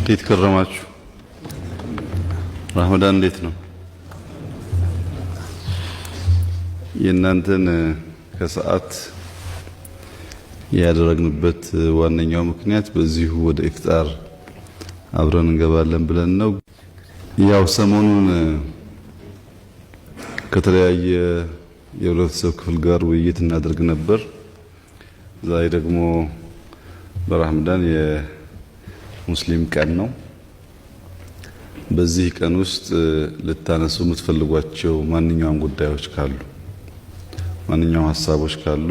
እንዴት ከረማችሁ? ረመዳን እንዴት ነው? የእናንተን ከሰዓት ያደረግንበት ዋነኛው ምክንያት በዚሁ ወደ ኢፍጣር አብረን እንገባለን ብለን ነው። ያው ሰሞኑን ከተለያየ የህብረተሰብ ክፍል ጋር ውይይት እናደርግ ነበር። ዛሬ ደግሞ በረመዳን የሙስሊም ቀን ነው። በዚህ ቀን ውስጥ ልታነሱ የምትፈልጓቸው ማንኛውም ጉዳዮች ካሉ ማንኛውም ሀሳቦች ካሉ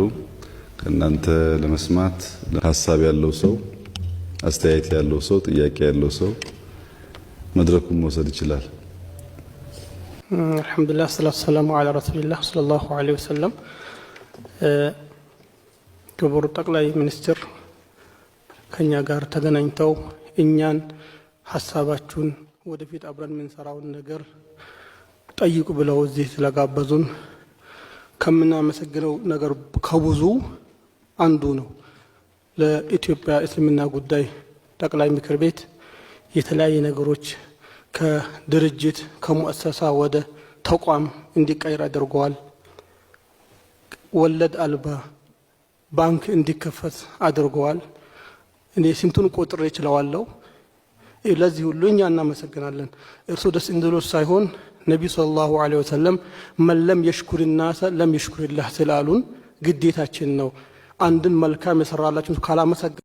ከእናንተ ለመስማት ሀሳብ ያለው ሰው፣ አስተያየት ያለው ሰው፣ ጥያቄ ያለው ሰው መድረኩን መውሰድ ይችላል። አልሐምዱሊላህ ሰላቱ ሰላሙ ዐላ ረሱሊላህ ሰለላሁ ዐለይሂ ወሰለም። ክቡር ጠቅላይ ሚኒስትር ከኛ ጋር ተገናኝተው እኛን ሀሳባችሁን ወደፊት አብረን የምንሰራውን ነገር ጠይቁ ብለው እዚህ ስለጋበዙን ከምናመሰግነው ነገር ከብዙ አንዱ ነው። ለኢትዮጵያ እስልምና ጉዳይ ጠቅላይ ምክር ቤት የተለያየ ነገሮች ከድርጅት ከሙአሰሳ ወደ ተቋም እንዲቀየር አድርገዋል። ወለድ አልባ ባንክ እንዲከፈት አድርገዋል። እኔ ስንቱን ቆጥሬ እችላለሁ። ለዚህ ሁሉ እኛ እናመሰግናለን። እርሱ ደስ እንድሎት ሳይሆን ነብዩ ሰለላሁ ዐለይሂ ወሰለም መለም የሽኩር الناس ለም የሽኩር الله ስላሉን ግዴታችን ነው። አንድን መልካም የሰራላችሁ ካላመሰገን